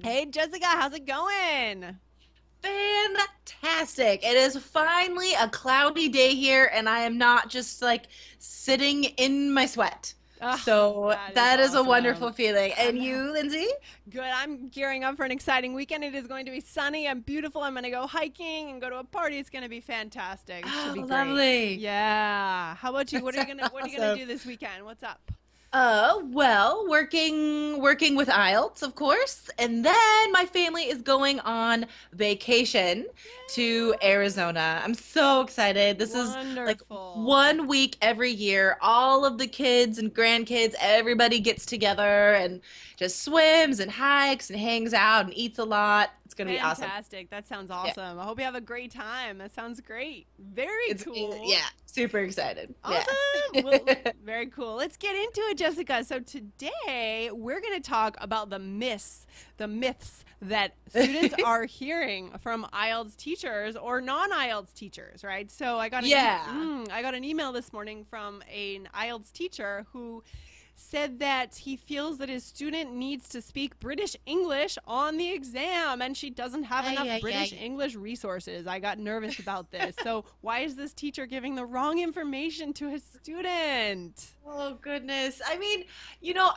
Hey, Jessica, how's it going? Fantastic. It is finally a cloudy day here, and I am not just like sitting in my sweat. Oh, So that is that is a awesome. wonderful feeling. And I'm you, Lindsay? good. I'm gearing up for an exciting weekend. It is going to be sunny and beautiful. I'm going to go hiking and go to a party. It's going to be fantastic. It should Oh, be great. lovely. Yeah. How about you? That's What are you gonna awesome. do this weekend? What's up? Well, working with IELTS, of course, and then my family is going on vacation to Arizona. I'm so excited. This is like Wonderful. 1 week every year. All of the kids and grandkids, everybody gets together and just swims and hikes and hangs out and eats a lot. It's gonna be awesome. Fantastic. That sounds Yeah, awesome. I hope you have a great time. That sounds great. Very cool. yeah, super excited. Yeah. Awesome. Well, very cool. Let's get into it, Jessica. So today we're going to talk about the myths that students are hearing from IELTS teachers or non-IELTS teachers, right? So Yeah. I got an email this morning from an IELTS teacher who said that he feels that his student needs to speak British English on the exam and she doesn't have Ay, enough ay, British ay. English resources. I got nervous about this. So, why is this teacher giving the wrong information to his student? Oh goodness. I mean,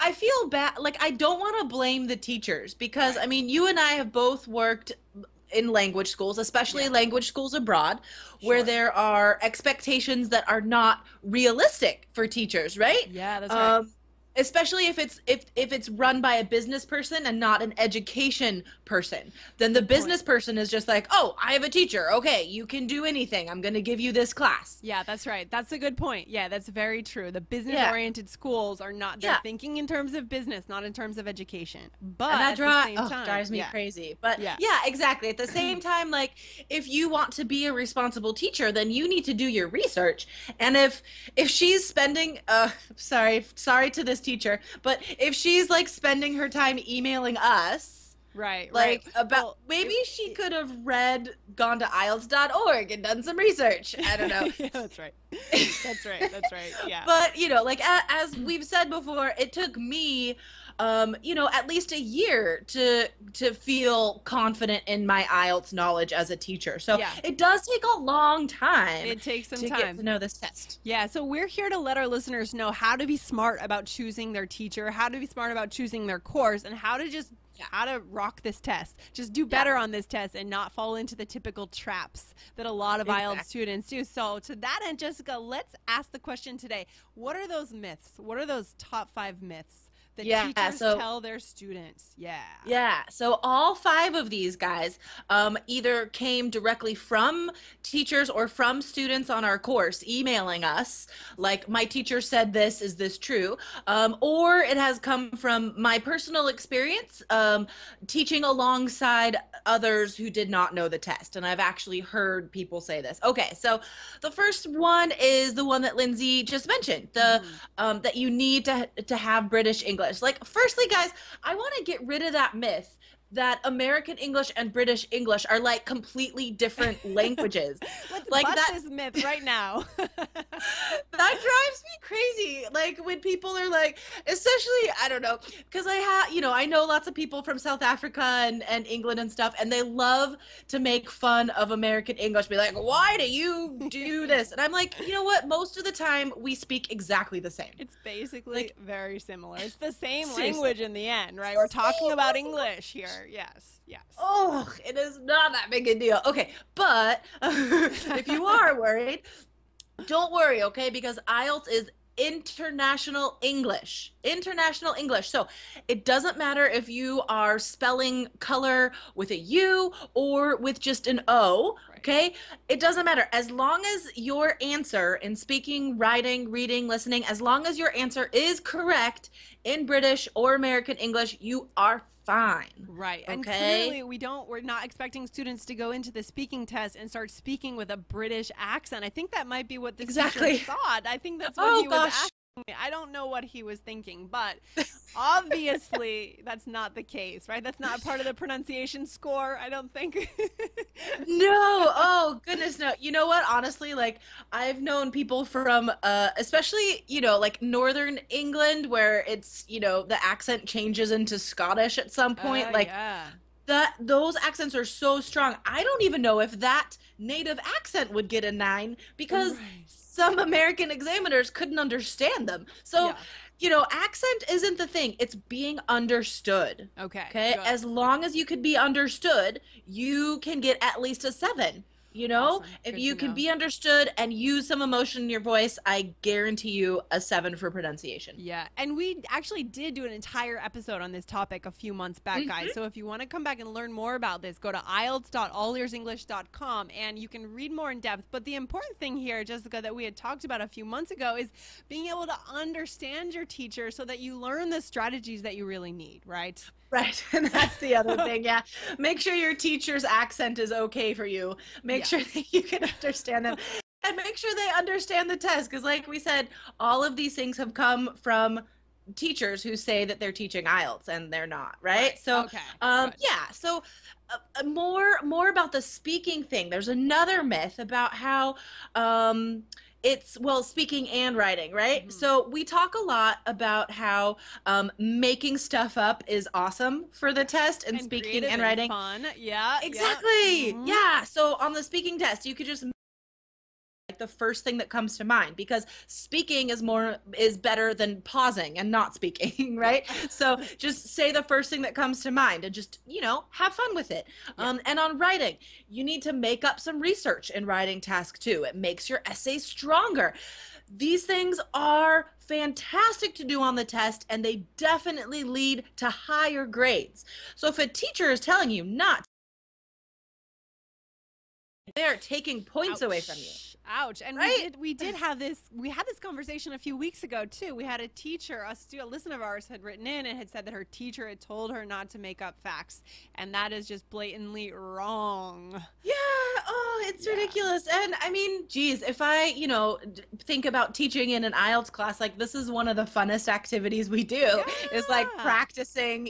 I feel bad. Like I don't want to blame the teachers because I Right. mean, you and I have both worked in language schools, especially Yeah, language schools abroad, where sure. there are expectations that are not realistic for teachers, right? Yeah, that's right. Um, especially if it's run by a business person and not an education person. Then the Good point. business person is just like, "Oh, I have a teacher. Okay, you can do anything. I'm going to give you this class." Yeah, that's right. That's a good point. Yeah, that's very true. The business Yeah. oriented schools are not, they're Yeah. thinking in terms of business, not in terms of education. And But that at the same time, drives me yeah, crazy. But yeah. yeah, exactly. At the same time, like if you want to be a responsible teacher, then you need to do your research. And if she's spending sorry to this teacher, but if she's like spending her time emailing us Right, right. like about Well, maybe she could have gone to IELTS.org and done some research. I don't know. yeah, that's right. That's right. That's right. Yeah. But like as we've said before, it took me at least a year to feel confident in my IELTS knowledge as a teacher. So Yeah. it does take a long time It takes some to get time. to know this test. Yeah, so we're here to let our listeners know how to be smart about choosing their teacher, how to be smart about choosing their course, and Yeah. how to rock this test. Just do Yeah. better on this test and not fall into the typical traps that a lot of IELTS Exactly. students do. So to that end, Jessica, let's ask the question today. What are those myths? What are those top 5 myths that Yeah, teachers so tell their students? Yeah. yeah, so all five of these guys either came directly from teachers or from students on our course emailing us, like, my teacher said this, is this true? Or it has come from my personal experience teaching alongside others who did not know the test. And I've actually heard people say this. Okay, so the first one is the one that Lindsay just mentioned, the Hmm. that you need to have British English. Like, firstly, guys, I want to get rid of that myth that American English and British English are like completely different languages. Let's Like bust that this myth right now. that drives me crazy. Like when people are like, especially, I don't know, because I know lots of people from South Africa and England and stuff, and they love to make fun of American English, be like, why do you do this? And I'm like, you know what? Most of the time we speak exactly the same. It's basically Like, very similar. It's the same seriously. language in the end, It's right? We're the talking about same. English here. Yes, yes. Oh, it is not that big a deal. Okay, but if you are worried, don't worry, okay? Because IELTS is international English. International English. So it doesn't matter if you are spelling color with a U or with just an O, Right. okay? It doesn't matter. As long as your answer in speaking, writing, reading, listening, as long as your answer is correct in British or American English, you are fine. Right. And Okay? clearly we're not expecting students to go into the speaking test and start speaking with a British accent. I think that might be what this teacher Exactly. thought. I think that's what Oh he was gosh. I don't know what he was thinking, but obviously that's not the case, right? That's not part of the pronunciation score, I don't think. No, oh goodness, no. You know what? Honestly, like I've known people from especially, like Northern England where it's, the accent changes into Scottish at some point. Like Yeah. that those accents are so strong. I don't even know if that native accent would get a 9 because Right. some American examiners couldn't understand them. So, Yeah. accent isn't the thing. It's being understood. Okay, Okay? good. As long as you could be understood, you can get at least a 7. Awesome. If Good to you can know. be understood and use some emotion in your voice, I guarantee you a 7 for pronunciation. Yeah, and we actually did do an entire episode on this topic a few months back, guys. So if you want to come back and learn more about this, go to IELTS.allearsenglish.com and you can read more in depth. But the important thing here, Jessica, that we had talked about a few months ago is being able to understand your teacher so that you learn the strategies that you really need, right? Right. And that's the other thing. Yeah. Make sure your teacher's accent is okay for you. Make Yeah. sure that you can understand them and make sure they understand the test. Because, like we said, all of these things have come from teachers who say that they're teaching IELTS and they're not. Right. So, Okay. Good. yeah. So, more about the speaking thing. There's another myth about how, it's well speaking and writing, right? So we talk a lot about how making stuff up is awesome for the test and speaking creative and writing. fun. Yeah. Exactly. Mhm. Yeah. So on the speaking test, you could just like the first thing that comes to mind because speaking is better than pausing and not speaking, right? So just say the first thing that comes to mind and just have fun with it. And on writing, you need to make up some research in writing task 2. It makes your essay stronger. These things are fantastic to do on the test and they definitely lead to higher grades. So if a teacher is telling you not, they're taking points away from you. Ouch. And right? we had this conversation a few weeks ago too. We had a teacher, a listener of ours had written in and had said that her teacher had told her not to make up facts. And that is just blatantly wrong. Yeah, oh, it's ridiculous. And I mean, geez, if I, think about teaching in an IELTS class, like this is one of the funnest activities we do is like practicing,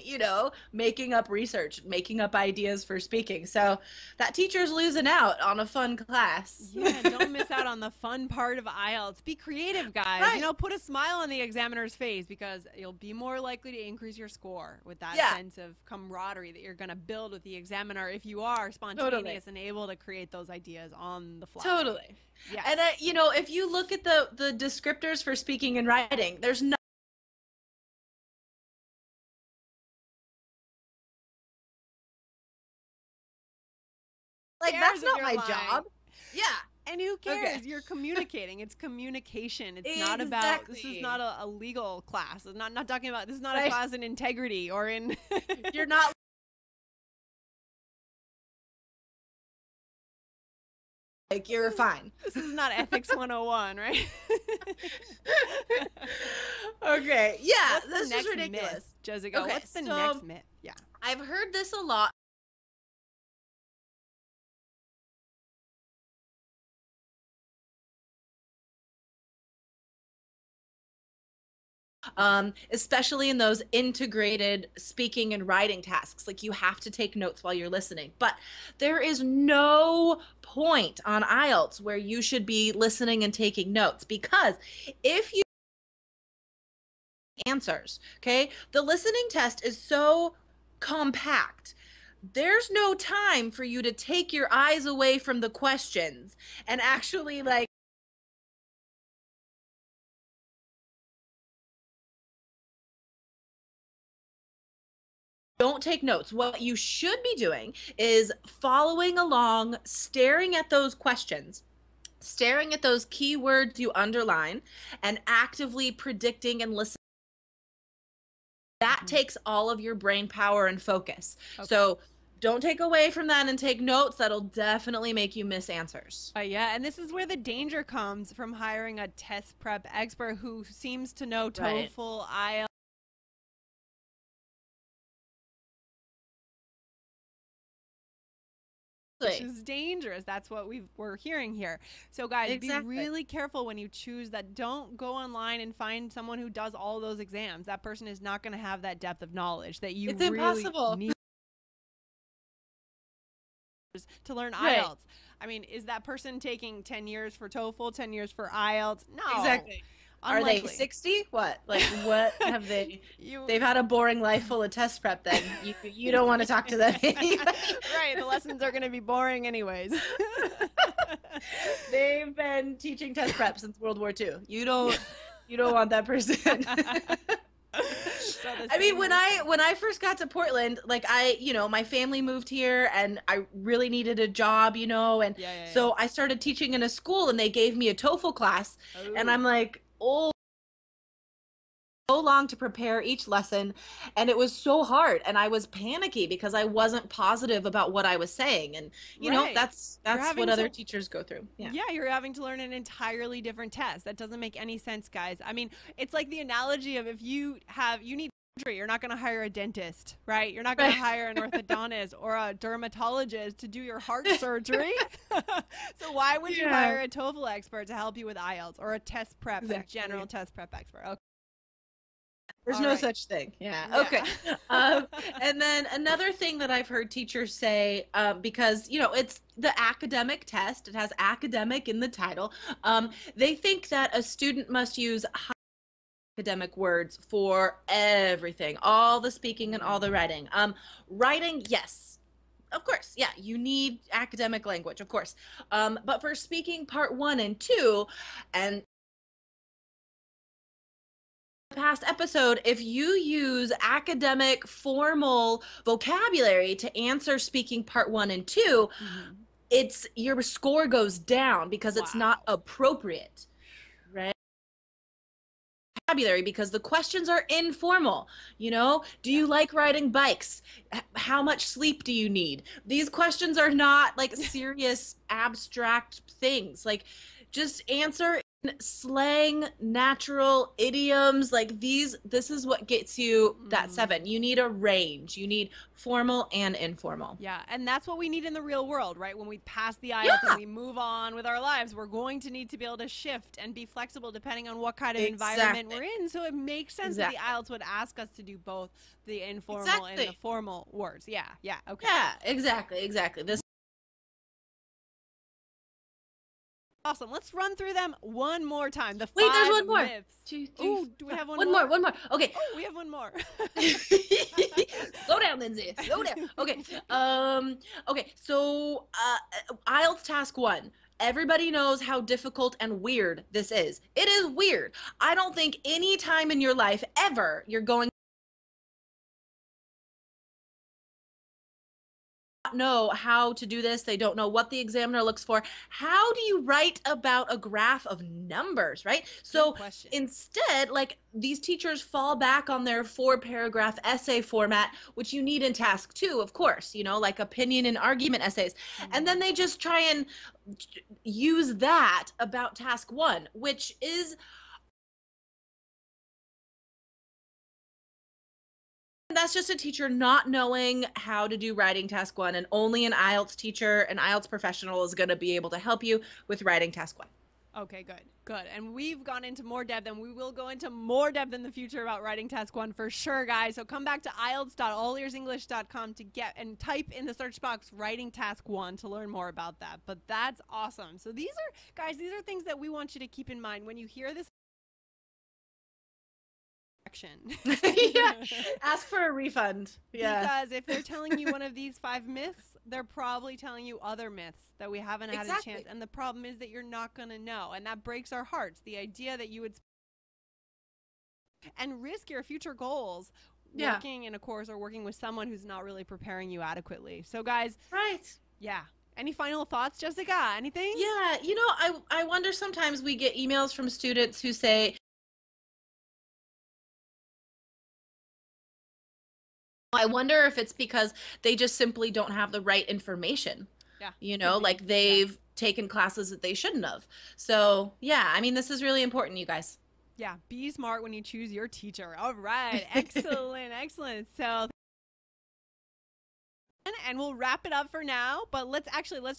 making up research, making up ideas for speaking. So that teacher's losing out on a fun class. Yeah, don't miss out on the fun part of IELTS. Be creative, guys. Right. Put a smile on the examiner's face because you'll be more likely to increase your score with that sense of camaraderie that you're going to build with the examiner if you are spontaneous and able to create those ideas on the fly. Totally. Yeah. And, if you look at the descriptors for speaking and writing, there's no that's not my job. Yeah. And who cares? Okay. You're communicating. It's communication. It's not about, this is not a legal class. It's not talking about, this is not a class in integrity or in. You're not. Like, you're fine. This is not ethics 101, right? Okay. Yeah. This is ridiculous. Myth, Jessica, okay, what's the next myth? Yeah. I've heard this a lot. Especially in those integrated speaking and writing tasks. Like you have to take notes while you're listening. But there is no point on IELTS where you should be listening and taking notes because if you answers, okay, the listening test is so compact. There's no time for you to take your eyes away from the questions and actually like don't take notes. What you should be doing is following along, staring at those questions, staring at those keywords you underline, and actively predicting and listening. That takes all of your brain power and focus. Okay. So don't take away from that and take notes. That'll definitely make you miss answers. Yeah, and this is where the danger comes from hiring a test prep expert who seems to know TOEFL, IELTS, which is dangerous. That's what we're hearing here. So guys, Exactly. be really careful when you choose that. Don't go online and find someone who does all those exams. That person is not going to have that depth of knowledge that you It's really impossible. need to learn Right. IELTS. I mean, is that person taking 10 years for TOEFL, 10 years for IELTS? No. Exactly. Unlikely. Are they 60? What? Like, what have they? You, They've had a boring life full of test prep. Then you don't want to talk to them anyway. Right. The lessons are going to be boring anyways. They've been teaching test prep since World War II. You don't want that person. I mean, when I first got to Portland, like my family moved here and I really needed a job, and so I started teaching in a school and they gave me a TOEFL class. Oh. And I'm like, oh, so long to prepare each lesson, and it was so hard, and I was panicky because I wasn't positive about what I was saying, and that's what other teachers go through. Yeah, you're having to learn an entirely different test. That doesn't make any sense, guys. I mean, it's like the analogy of if you need surgery, you're not going to hire a dentist, right? You're not going to hire an orthodontist or a dermatologist to do your heart surgery. So why would you hire a TOEFL expert to help you with IELTS or a test prep, a general test prep expert? Okay. There's no such thing. Yeah. Okay. And then another thing that I've heard teachers say, because, it's the academic test, it has academic in the title. They think that a student must use academic words for everything, all the speaking and all the writing. Writing, yes. Of course, yeah, you need academic language, of course. But for speaking part 1 and 2, and past episode, if you use academic formal vocabulary to answer speaking part 1 and 2, it's your score goes down because it's not appropriate, right? Vocabulary, because the questions are informal. Do you like riding bikes? How much sleep do you need? These questions are not like serious abstract things. Like, just answer slang, natural idioms, like this is what gets you that 7. You need a range. You need formal and informal. Yeah, and that's what we need in the real world, right? When we pass the IELTS and we move on with our lives, we're going to need to be able to shift and be flexible depending on what kind of environment we're in. So it makes sense that the IELTS would ask us to do both the informal and the formal words. Yeah, okay. Yeah, exactly. This awesome. Let's run through them one more time. Wait, there's one more. Myths. 2, 3. Ooh, do we have one more? more? One more. Okay. Oh, we have one more. Slow down, Lindsay. Slow down. Okay. Okay. So, IELTS task 1. Everybody knows how difficult and weird this is. It is weird. I don't think any time in your life ever you're going know how to do this. They don't know what the examiner looks for. How do you write about a graph of numbers, right? So instead, like, these teachers fall back on their 4-paragraph essay format, which you need in task 2, of course, like opinion and argument essays. And then they just try and use that about task 1, which is that's just a teacher not knowing how to do writing task 1, and only an IELTS teacher, an IELTS professional is going to be able to help you with writing task 1. Okay, good. And we've gone into more depth, and we will go into more depth in the future about writing task 1 for sure, guys. So come back to IELTS.allearsenglish.com to get and type in the search box writing task 1 to learn more about that. But that's awesome. So these are things that we want you to keep in mind when you hear this. Yeah, ask for a refund. Yeah, because if they're telling you one of these 5 myths, they're probably telling you other myths that we haven't had a chance. And the problem is that you're not going to know, and that breaks our hearts. The idea that you would and risk your future goals working in a course or working with someone who's not really preparing you adequately. So, guys, yeah. Any final thoughts, Jessica? Anything? Yeah, I wonder, sometimes we get emails from students who say, I wonder if it's because they just simply don't have the right information. Yeah. Like they've taken classes that they shouldn't have. So, yeah, I mean, this is really important, you guys. Yeah, be smart when you choose your teacher. All right. Excellent. So and we'll wrap it up for now. But let's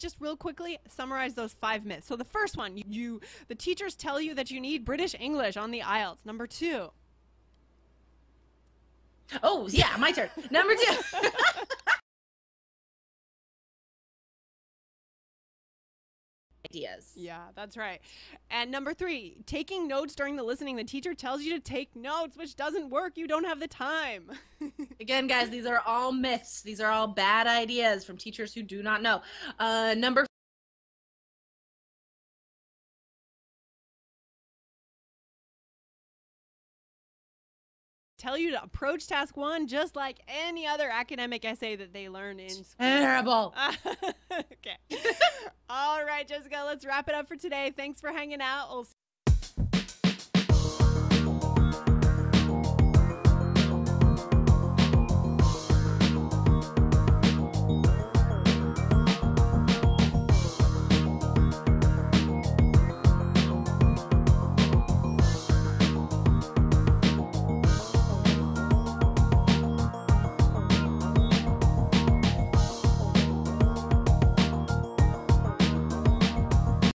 just real quickly summarize those 5 myths. So the first one, the teachers tell you that you need British English on the IELTS. Number 2. Oh, yeah, my turn. Number 2. Ideas. Yeah, that's right. And number 3, taking notes during the listening. The teacher tells you to take notes, which doesn't work. You don't have the time. Again, guys, these are all myths. These are all bad ideas from teachers who do not know. Number tell you to approach task 1 just like any other academic essay that they learn in school. terrible. Okay. All right, Jessica, let's wrap it up for today. Thanks for hanging out. We'll